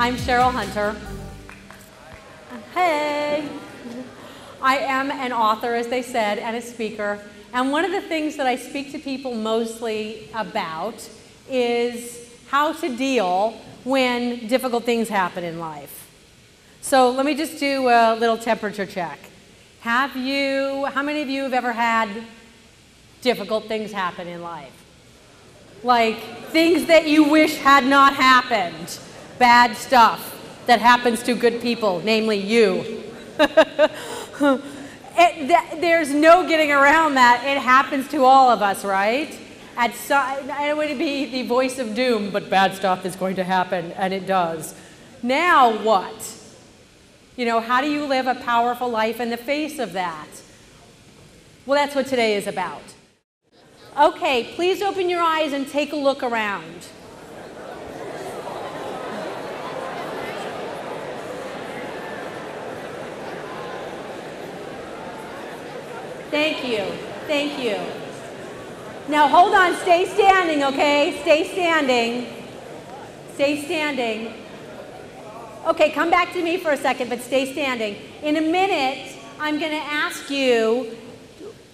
I'm Cheryl Hunter. Hey! I am an author, as they said, and a speaker. And one of the things that I speak to people mostly about is how to deal when difficult things happen in life. So let me just do a little temperature check. How many of you have ever had difficult things happen in life? Like things that you wish had not happened. Bad stuff that happens to good people, namely you. There's no getting around that. It happens to all of us, right? I don't want to be the voice of doom, but bad stuff is going to happen, and it does. Now what? You know, how do you live a powerful life in the face of that? Well, that's what today is about. Okay, please open your eyes and take a look around. Thank you. Thank you. Now hold on, stay standing, okay? Stay standing. Stay standing. Okay, come back to me for a second, but stay standing. In a minute, I'm going to ask you,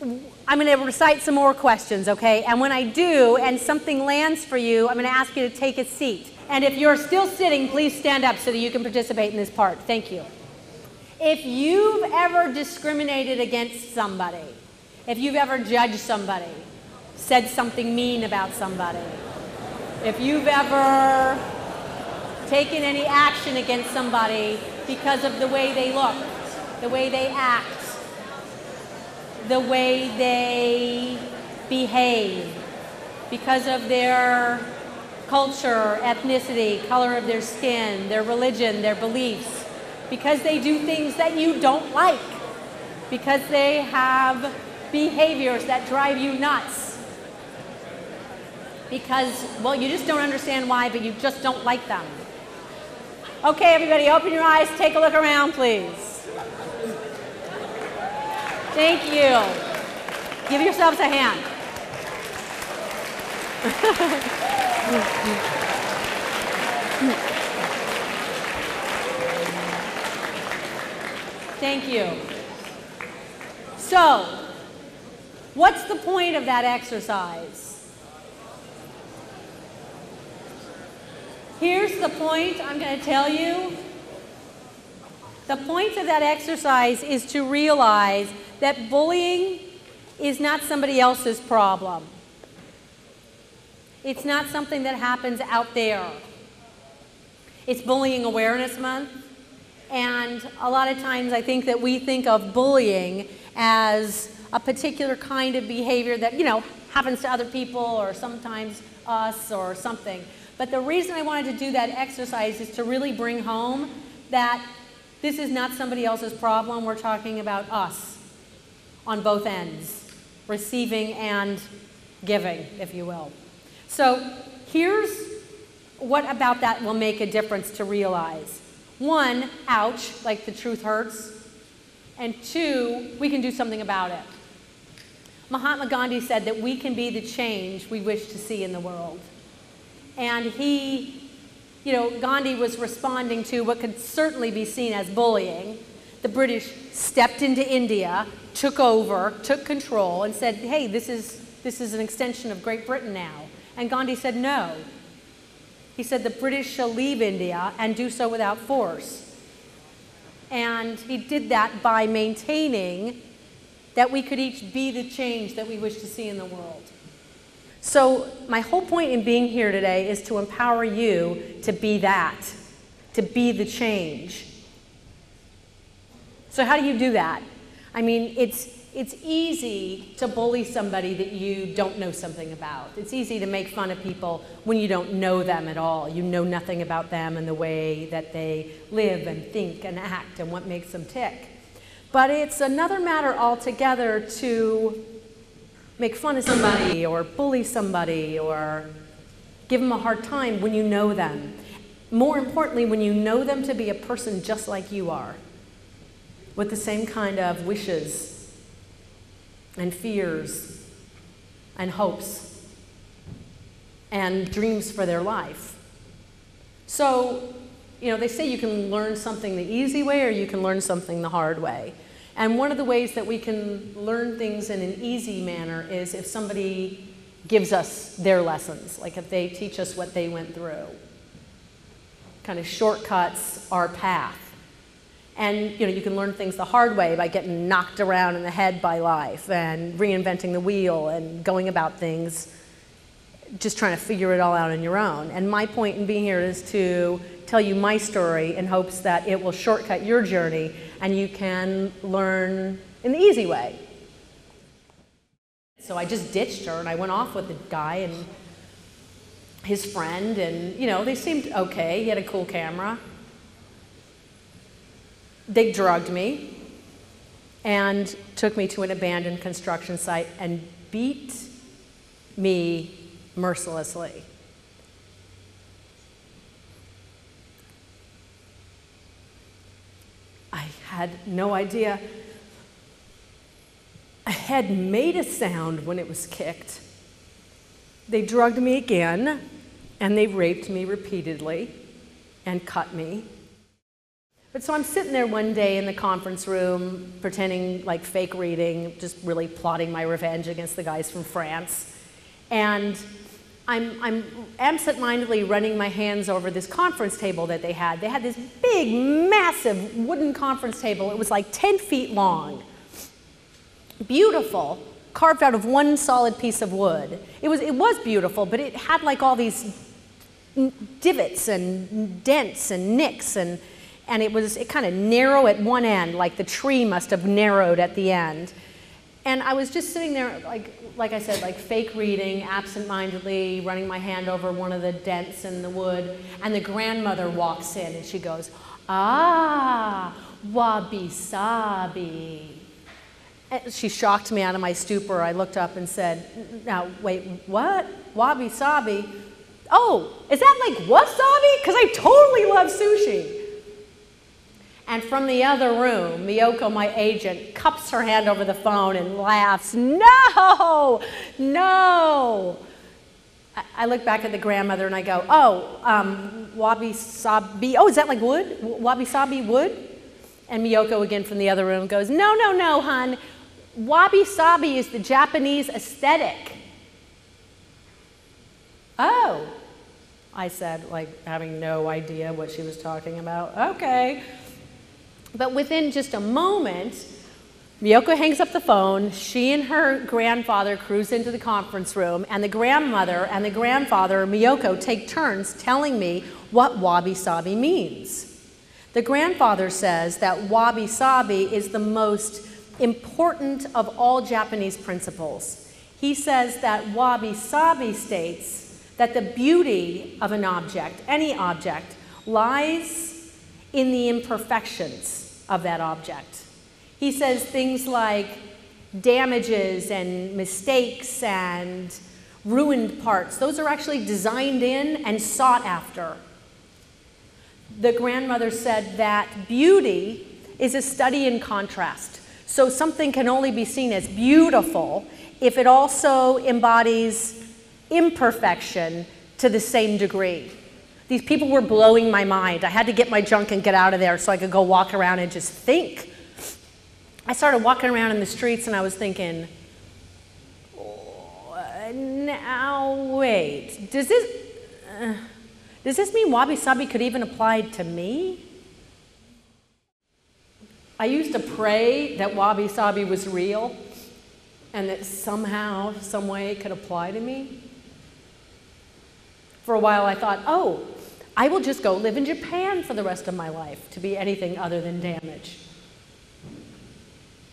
I'm going to recite some more questions, okay? And when I do, and something lands for you, I'm going to ask you to take a seat. And if you're still sitting, please stand up so that you can participate in this part. Thank you. If you've ever discriminated against somebody, if you've ever judged somebody, said something mean about somebody, if you've ever taken any action against somebody because of the way they look, the way they act, the way they behave, because of their culture, ethnicity, color of their skin, their religion, their beliefs, because they do things that you don't like, because they have behaviors that drive you nuts, because, well, you just don't understand why, but you just don't like them. Okay, everybody, open your eyes, take a look around, please. Thank you. Give yourselves a hand. Thank you. So, what's the point of that exercise? Here's the point I'm going to tell you. The point of that exercise is to realize that bullying is not somebody else's problem. It's not something that happens out there. It's Bullying Awareness Month. And a lot of times I think that we think of bullying as a particular kind of behavior that, you know, happens to other people or sometimes us or something. But the reason I wanted to do that exercise is to really bring home that this is not somebody else's problem. We're talking about us on both ends, receiving and giving, if you will. So here's what about that will make a difference to realize. One, ouch, like the truth hurts. And two, we can do something about it. Mahatma Gandhi said that we can be the change we wish to see in the world. And he, you know, Gandhi was responding to what could certainly be seen as bullying. The British stepped into India, took over, took control, and said, hey, this is an extension of Great Britain now. And Gandhi said no. He said the British shall leave India and do so without force. And he did that by maintaining that we could each be the change that we wish to see in the world. So my whole point in being here today is to empower you to be that, to be the change. So how do you do that? I mean, it's easy to bully somebody that you don't know something about. It's easy to make fun of people when you don't know them at all. You know nothing about them and the way that they live and think and act and what makes them tick. But it's another matter altogether to make fun of somebody or bully somebody or give them a hard time when you know them. More importantly, when you know them to be a person just like you are, with the same kind of wishes and fears and hopes and dreams for their life. So you know, they say you can learn something the easy way or you can learn something the hard way. And one of the ways that we can learn things in an easy manner is if somebody gives us their lessons, like if they teach us what they went through. Kind of shortcuts our path. And you know, you can learn things the hard way by getting knocked around in the head by life and reinventing the wheel and going about things just trying to figure it all out on your own. And my point in being here is to tell you my story in hopes that it will shortcut your journey and you can learn in the easy way. So I just ditched her and I went off with the guy and his friend, and you know, they seemed okay. He had a cool camera. They drugged me and took me to an abandoned construction site and beat me mercilessly. I had no idea a head made a sound when it was kicked. They drugged me again, and they raped me repeatedly and cut me. But so I'm sitting there one day in the conference room, pretending like fake reading, just really plotting my revenge against the guys from France. And I'm absent-mindedly running my hands over this conference table that they had. They had this big, massive wooden conference table. It was like 10 feet long. Beautiful, carved out of one solid piece of wood. It was beautiful, but it had like all these divots and dents and nicks, and it kind of narrow at one end, like the tree must have narrowed at the end. And I was just sitting there, like I said, like fake reading, absent-mindedly, running my hand over one of the dents in the wood, and the grandmother walks in and she goes, "Ah, wabi-sabi." And she shocked me out of my stupor. I looked up and said, "Now, wait, what? Wabi-sabi? Oh, is that like wasabi? Because I totally love sushi." And from the other room, Miyoko, my agent, cups her hand over the phone and laughs. "No, no." I look back at the grandmother and I go, "Oh, wabi-sabi, oh, is that like wood? Wabi-sabi wood?" And Miyoko again from the other room goes, "No, no, no, hon. Wabi-sabi is the Japanese aesthetic." "Oh," I said, like having no idea what she was talking about. "Okay." But within just a moment, Miyoko hangs up the phone, she and her grandfather cruise into the conference room, and the grandmother and the grandfather, Miyoko, take turns telling me what wabi-sabi means. The grandfather says that wabi-sabi is the most important of all Japanese principles. He says that wabi-sabi states that the beauty of an object, any object, lies in the imperfections of that object. He says things like damages and mistakes and ruined parts, those are actually designed in and sought after. The grandmother said that beauty is a study in contrast. So something can only be seen as beautiful if it also embodies imperfection to the same degree. These people were blowing my mind. I had to get my junk and get out of there so I could go walk around and just think. I started walking around in the streets and I was thinking, now wait, does this mean wabi-sabi could even apply to me? I used to pray that wabi-sabi was real and that somehow, some way it could apply to me. For a while I thought, oh, I will just go live in Japan for the rest of my life to be anything other than damage.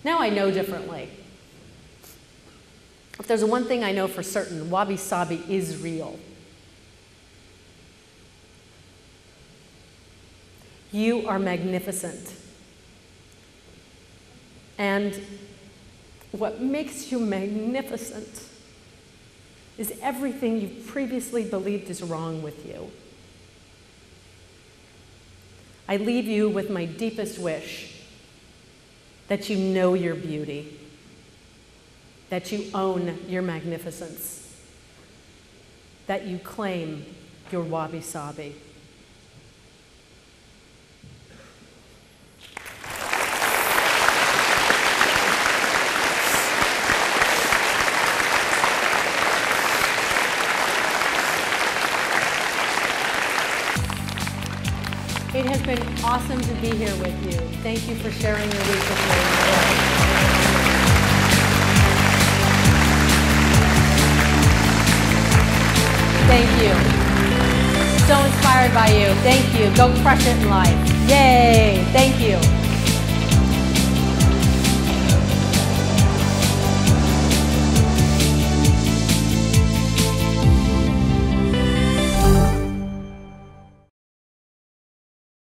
Now I know differently. If there's one thing I know for certain, wabi-sabi is real. You are magnificent. And what makes you magnificent is everything you've previously believed is wrong with you. I leave you with my deepest wish that you know your beauty, that you own your magnificence, that you claim your wabi-sabi. has been awesome to be here with you. Thank you for sharing your week with me. Thank you. So inspired by you. Thank you. Go crush it in life. Yay. Thank you.